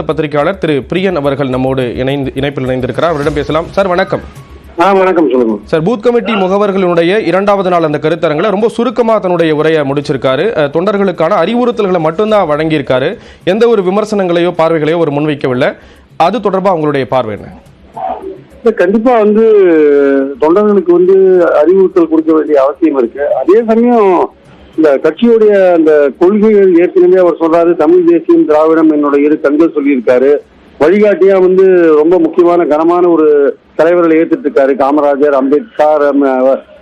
பத்திரிகையாளர் திரு பிரியன் அவர்கள் நம்மோடு இணைப்பில் இணைந்திருக்கிறார். அவரிடம் பேசலாம். சார் வணக்கம். வணக்கம். சொல்லுங்க சார். பூத் கமிட்டி முகவர்களுடைய இரண்டாவது நாள் அந்த கருத்தரங்களை ரொம்ப சுருக்கமாக தன்னுடைய உரையை முடிச்சிருக்காரு. தொண்டர்களுக்கான அறிவுறுத்தல்களை மட்டும்தான் வழங்கியிருக்காரு. எந்த ஒரு விமர்சனங்களையோ பார்வைகளையோ ஒரு முன்வைக்கவில்லை. அது தொடர்பாக அவங்களுடைய பார்வை என்ன? கண்டிப்பா தொண்டர்களுக்கு அறிவுறுத்தல் கொடுக்க வேண்டிய அவசியம் இருக்கு. அதே சமயம் இந்த கட்சியுடைய அந்த கொள்கைகள் ஏற்கனவே அவர் சொல்றாரு, தமிழ் தேசியம் திராவிடம் என்னோட இரு கண்கள் சொல்லியிருக்காரு. வழிகாட்டியா ரொம்ப முக்கியமான கனமான ஒரு தலைவர்களை ஏற்றுட்டு இருக்காரு. காமராஜர், அம்பேத்கர்,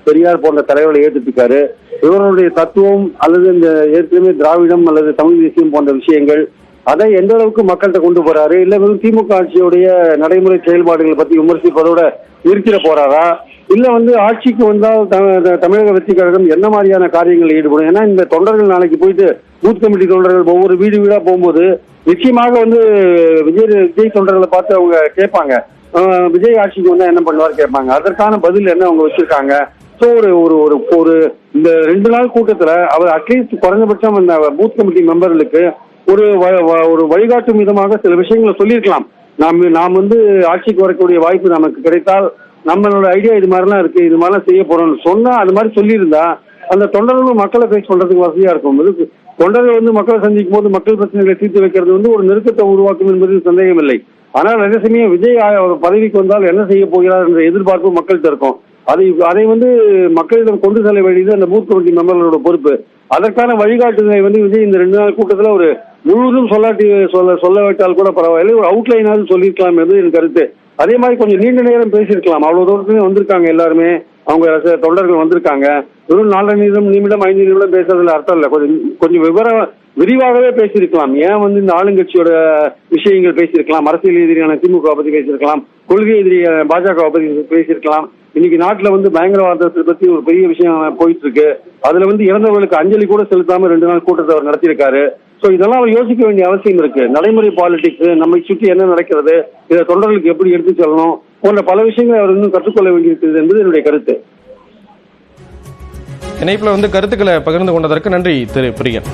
பெரியார் போன்ற தலைவர்களை ஏற்றுட்டு இருக்காரு. இவர்களுடைய தத்துவம் அல்லது இந்த ஏற்கனவே திராவிடம் அல்லது தமிழ் தேசியம் போன்ற விஷயங்கள் அதை எந்த அளவுக்கு மக்கள்கிட்ட கொண்டு போறாரு, இல்ல வெறும் திமுக ஆட்சியுடைய நடைமுறை செயல்பாடுகளை பத்தி விமர்சிப்பதோட இருக்கிற போறாரா, இல்ல ஆட்சிக்கு வந்தால் தமிழக வெற்றி கழகம் என்ன மாதிரியான காரியங்கள் ஈடுபடும்? ஏன்னா இந்த தொண்டர்கள் நாளைக்கு போயிட்டு பூத் கமிட்டி தொண்டர்கள் ஒவ்வொரு வீடு வீடா போகும்போது நிச்சயமாக விஜய் தொண்டர்களை பார்த்து அவங்க கேட்பாங்க, விஜய் ஆட்சிக்கு வந்தா என்ன பண்ணுவார் கேட்பாங்க. அதற்கான பதில் என்ன அவங்க வச்சிருக்காங்க. ஸோ ஒரு இந்த 2 நாள் கூட்டத்துல அவர் அட்லீஸ்ட் குறைஞ்சபட்சம் இந்த பூத் கமிட்டி மெம்பர்களுக்கு ஒரு வழிகாட்டும் விதமாக சில விஷயங்களை சொல்லியிருக்கலாம். நாம் ஆட்சிக்கு வரக்கூடிய வாய்ப்பு நமக்கு கிடைத்தால் நம்மளோட ஐடியா இது மாதிரிலாம் இருக்கு, இது மாதிரிலாம் செய்ய போறோம்னு சொன்னா அது மாதிரி சொல்லியிருந்தா அந்த தொண்டர்களும் மக்களை பேச சொல்றதுக்கு வசதியா இருக்கும். தொண்டர்கள் மக்களை சந்திக்கும் போது மக்கள் பிரச்சனைகளை தீர்த்து வைக்கிறது ஒரு நெருக்கத்தை உருவாக்கும் என்பதில் சந்தேகம் இல்லை. ஆனால் அதே சமயம் விஜய் பதவிக்கு வந்தால் என்ன செய்ய போகிறார் என்ற எதிர்பார்ப்பு மக்கள்கிட்ட இருக்கும். அதை மக்களிடம் கொண்டு செல்ல வேண்டியது அந்த பூத் கமிட்டி மெம்பர்களோட பொறுப்பு. அதற்கான வழிகாட்டுதலை விஜய் இந்த 2 நாள் கூட்டத்துல ஒரு முழுவதும் சொல்ல விட்டால் கூட பரவாயில்லை, ஒரு அவுட்லைனாவது சொல்லியிருக்கலாம் என்பது என் கருத்து. அதே மாதிரி கொஞ்சம் நீண்ட நேரம் பேசியிருக்கலாம். அவ்வளவு தூரத்துலேயும் வந்திருக்காங்க எல்லாருமே, அவங்க தொண்டர்கள் வந்திருக்காங்க. வெறும் 4 நிமிடம் 5 நிமிடம் பேசுறதுல அர்த்தம் இல்லை. கொஞ்சம் விரிவாகவே பேசியிருக்கலாம். ஏன் இந்த ஆளுங்கட்சியோட விஷயங்கள் பேசியிருக்கலாம், அரசியல் எதிரியான திமுக பத்தி பேசியிருக்கலாம், கொள்கை எதிரியான பாஜக பத்தி பேசியிருக்கலாம். இன்னைக்கு நாட்டுல பயங்கரவாதத்தை பத்தி ஒரு பெரிய விஷயம் போயிட்டு இருக்கு. அதுல இறந்தவர்களுக்கு அஞ்சலி கூட செலுத்தாம 2 நாள் கூட்டத்தை அவர் நடத்தியிருக்காரு. ஸோ இதெல்லாம் அவர் யோசிக்க வேண்டிய அவசியம் இருக்கு. நடைமுறை பாலிடிக்ஸ், நம்மை சுற்றி என்ன நடக்கிறது, இதை தொண்டர்களுக்கு எப்படி எடுத்து செல்லணும் போன்ற பல விஷயங்களை அவர் இன்னும் கற்றுக்கொள்ள வேண்டியிருக்கிறது என்பது என்னுடைய கருத்து. இணைப்புல கருத்துக்களை பகிர்ந்து கொண்டதற்கு நன்றி திரு பிரியன்.